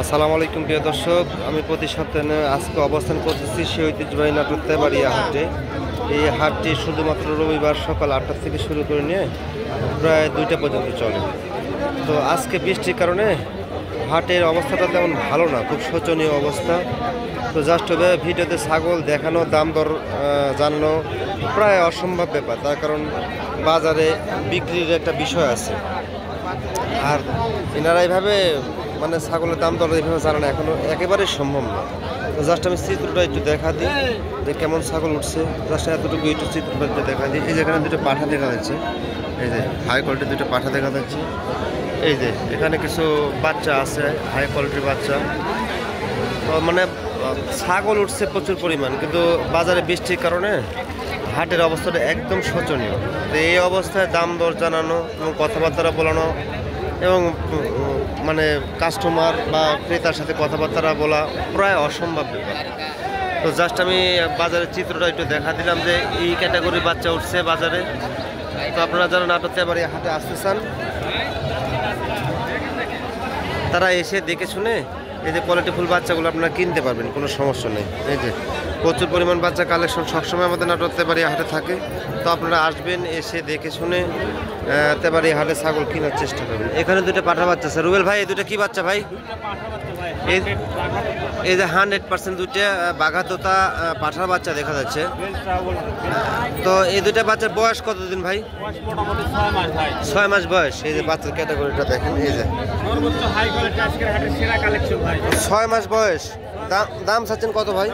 আসসালামু আলাইকুম প্রিয় দর্শক, আমি প্রতি সপ্তাহে আজকে অবস্থান করতেছি সেই ঐতিহ্যবাহী নাটোর তেবাড়িয়া হাটে। এই হাটটি শুধুমাত্র রবিবার সকাল 8টা থেকে শুরু করে নিয়ে প্রায় 2টা পর্যন্ত চলে। তো আজকে বৃষ্টির কারণে হাটের অবস্থাটা তেমন ভালো না, খুব শোচনীয় অবস্থা। তো জাস্ট ভিডিওতে ছাগল দেখানো, দাম দর জানানো প্রায় অসম্ভব ব্যাপার, তার কারণ বাজারে বিক্রির একটা বিষয় আছে। আর এনারা এইভাবে মানে ছাগলের দাম দর এইভাবে জানানো এখনো একেবারে সম্ভব না। তো জাস্ট আমি চিত্রটা একটু দেখা দিই যে কেমন ছাগল উঠছে। জাস্ট এতটুকু একটু চিত্রটা একটু দেখা দিই। এই যে এখানে দুটো পাঠা দেখা যাচ্ছে, এই যে হাই কোয়ালিটির দুটো পাঠা দেখা যাচ্ছে। এই যে এখানে কিছু বাচ্চা আছে, হাই কোয়ালিটির বাচ্চা। মানে ছাগল উঠছে প্রচুর পরিমাণ, কিন্তু বাজারে বৃষ্টির কারণে হাটের অবস্থাটা একদম শোচনীয়। তো এই অবস্থায় দাম দর জানানো এবং কথাবার্তা বলানো এবং মানে কাস্টমার বা ক্রেতার সাথে কথাবার্তা বলা প্রায় অসম্ভব ব্যাপার। তো জাস্ট আমি বাজারের চিত্রটা একটু দেখা দিলাম যে এই ক্যাটাগরির বাচ্চা উঠছে বাজারে। তো আপনারা যারা নাটোর তেবাড়িয়া হাটে আসতে চান তারা এসে দেখে শুনে এই যে কোয়ালিটিফুল বাচ্চাগুলো আপনারা কিনতে পারবেন, কোনো সমস্যা নেই। এই যে প্রচুর পরিমাণ বাচ্চা কালেকশন সবসময় আমাদের নাটোর তেবাড়িয়া হাটে থাকে। তো আপনারা আসবেন, এসে দেখে শুনে তেবাড়িয়া হাটে ছাগল কেনার চেষ্টা করবেন। এখানে দুটো পাঠা বাচ্চা আছে। রুবেল ভাই, এই দুটো কি বাচ্চা ভাই? এই যে 100% দুইটা বাঘাতোতা পাঠার বাচ্চা দেখা যাচ্ছে। তো এই দুইটা বাচ্চার বয়স কতদিন ভাই? 6 মাস বয়স। এই যে বাচ্চার ক্যাটাগরিটা দেখেন, এই যে 6 মাস বয়স। দাম চাচ্ছেন কত ভাই?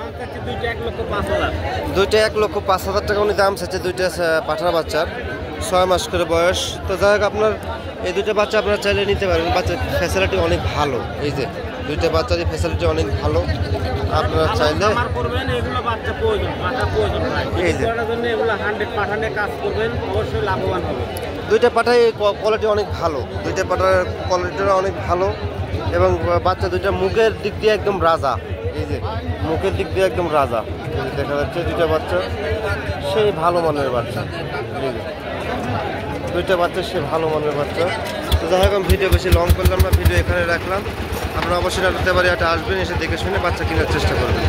দুইটা 1,05,000 টাকা উনি দাম চাচ্ছে, দুইটা পাঠার বাচ্চার 6 মাস করে বয়স। তো যাই হোক, আপনার এই দুইটা বাচ্চা আপনারা চাইলে নিতে পারবেন। বাচ্চার ফ্যাসিলিটি অনেক ভালো। এই যে দুইটা বাচ্চারই ফ্যাসিলিটি অনেক ভালো, আপনারা চাইলে এই যে দুইটা পাঠাই কোয়ালিটি অনেক ভালো। দুইটা পাঠার কোয়ালিটিটা অনেক ভালো এবং বাচ্চা দুইটা মুখের দিক দিয়ে একদম রাজা। এই যে মুখের দিক দিয়ে একদম রাজা দেখা যাচ্ছে। দুইটা বাচ্চা সেই ভালো মানের বাচ্চা, দুইটা বাচ্চা সে ভালো মানের বাচ্চা। তো যাই হোক, ভিডিও বেশি লং করলাম না, ভিডিও এখানে রাখলাম। আপনারা অবশ্যই নাটোর তেবাড়িয়া হাটে আসবেন, এসে দেখে শুনে বাচ্চা কেনার চেষ্টা করবেন।